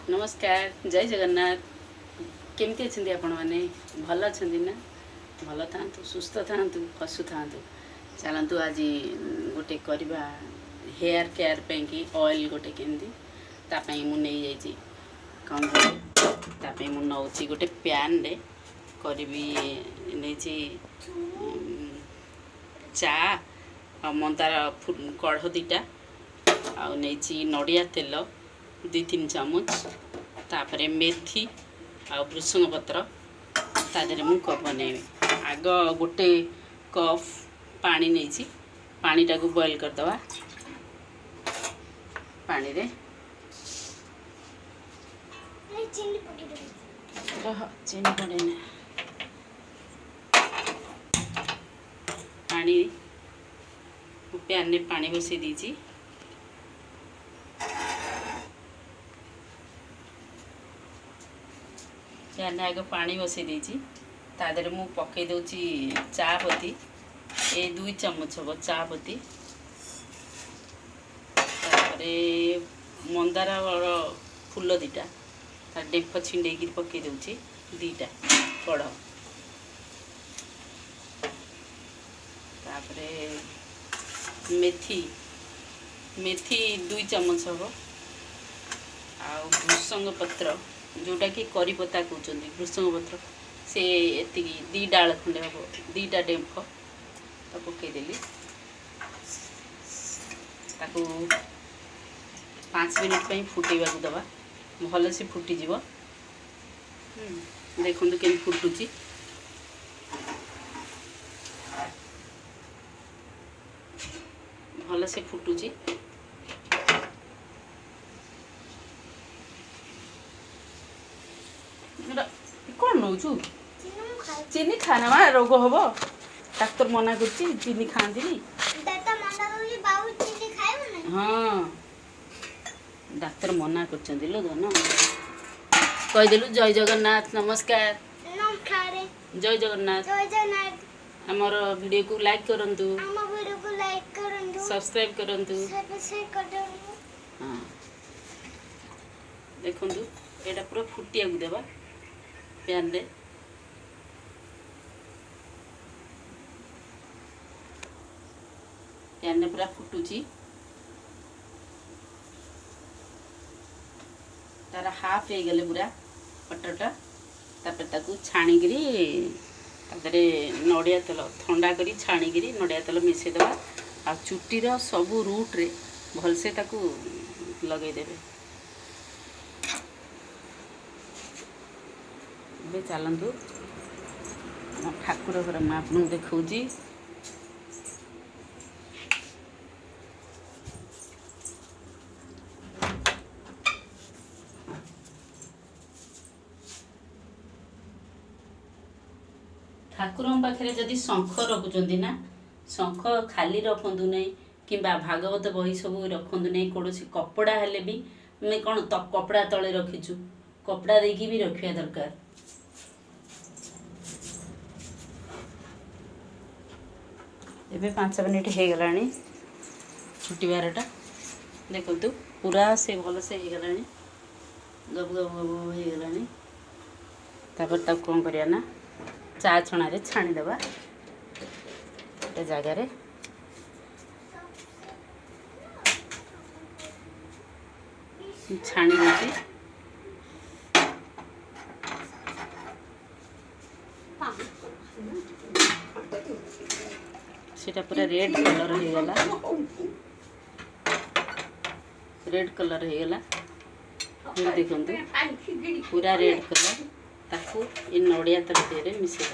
नमस्कार जय जगन्नाथ केमती अच्छे आपण मैंने भल अच्छा ना भल था सुस्थ था हसु था चलतु आज गोटे करवा हेयर केयर पे ऑयल गोटे केमती तापाई मु नहीं जाइए कौन तापाई मु नौ गोटे पैन रे करी नहीं चा मंदार कढ़ दीटा आ नहीं नड़िया तेल 2-3 चामच तापरे मेथी आ भृषंग पत्र तादेह मु बनैबी आग गोटे कप पानी नहीं पानी टाक बॉयल करदवा पानी रे चीनी पड़े ना पानी पैन में पानी बसई दीची पैन आगे पानी बसई देती तादेह मु पकई दूची चापत्ती ए 2 चम्मच हम चापत्ती मंदार फूल दीटा तार डेम्फ छिंडे पकई दूची 2टा कड़ तापरे मेथी मेथी 2 चम्मच हम आ भृषंग पत्र जोटा कि करी पत्ता कहते भृषंग पत्र से एति 2 डाल खंडे हम 2टा डेम्फ तो पकईदेली 5 मिनट फुटेबा दबा भल से फुटीज देखु के फुटुची भल से फुटुची कौन नौ चीनी खाना मा रोग हम डाक्तर मना कर चीनी खाती हाँ डाक्तर मना कर धन कहीदेलु जय जगन्नाथ नमस्कार जय जगन्नाथ आमर वीडियो को लाइक करंतु सब्सक्राइब करंतु हाँ देखंतु एटा पूरा फुटिया को देबा पैन रे पैन रे पूरा फुटुची तार हाफ हो गले पूरा पटटा तापर ताकू छाणीगिरी तादरे नड़िया तेल ठंडा करी छाणीगिरी नड़िया तेल मिसई देबा आ चुटीर सबू रूट रे भलसे ताकू लगई देबे बे चलतु ठाकुर घर मैं आपको देखा ठाकुर पाखे जदि शंख रखुंट ना शंख खाली रखु नहीं कि भागवत बही सब रखु नहीं कौन कपड़ा हेले भी मैं कौन कपड़ा तले रखीचु कपड़ा देकी भी रखा दरकार एबे 5 मिनट हो गला फुटबारटा देखु पूरा से भल से हो गला गब गब गब हो गला तापर तक कौन करिया ना चा छणा रे छाणीदेवा गोटे जगार छाणी दूसरी सेटा पूरा रेड कलर हो गला रेड कलर हो गला देखु पूरा रेड कलर ताकू ये नड़िया तरह मिसई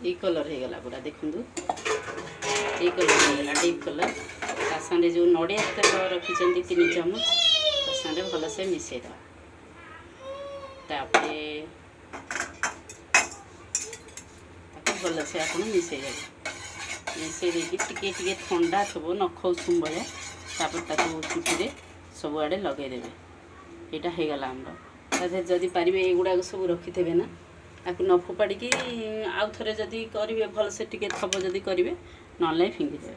ये कलर हो गला पूरा देखु ये कलर हो गला डीप कलर ता संगे जो नड़िया तेल रखी 3 चम्मच ता संगे भल से मिसई तापरे भल से आप मिसई मिसई टे ठंडा थब नख उषुम भाया चुटी सब आड़े लगेदेवे यहाँ हो गला आमर जदि पारे युगुड़ा सब रखिथे ना आपको न फोपाड़ी आउ थे जदि करेंगे भल से टे थब जदि करेंगे ना फिंगिदेवे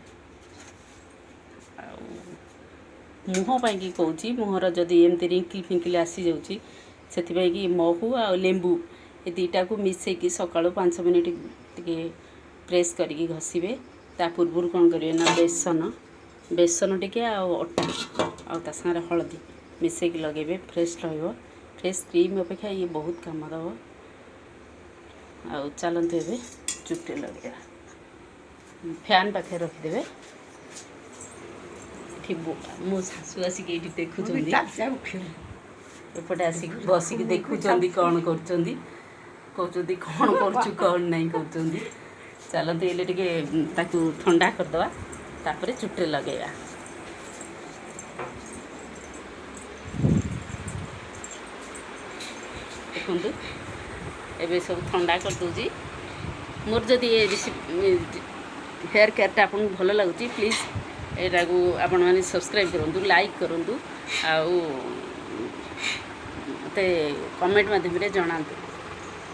मुह पाई कहूँ मुहर जदि एमती रिंकिल फिंकिल आसी जाऊँगी से महू आ लेंबू ये दुईटा को मिसेक सका 5 मिनिट टे प्रेस करके घसीबे ता पूर्व कौन करेंगे ना बेसन टिके अटा आ सारे हलदी मिसेक लगे फ्रेश फ्रेश क्रीम अपेक्षा ये बहुत काम दब आ चलते ए चुटे लगे फैन पाखे रखिदे मो शाशु आसिक ये देखुं एपटे आसिक बसिक देखुं कौन कर कौन कर कौन नहीं कर चलते ये टे ठंडा करदे तापर चुटे लगेगा देखु एबे सब ठंडा कर दूजी मोर जदि हेयर केयरटा आपको भल लगुच प्लीज यहाँ को आपण मैंने सब्सक्राइब करूँ लाइक करूँ आते कमेंट माध्यम जनातु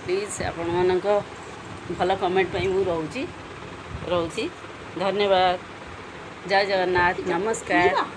प्लीज आपण मान भल कमेंट मुझे रोची धन्यवाद जय जगन्नाथ नमस्कार।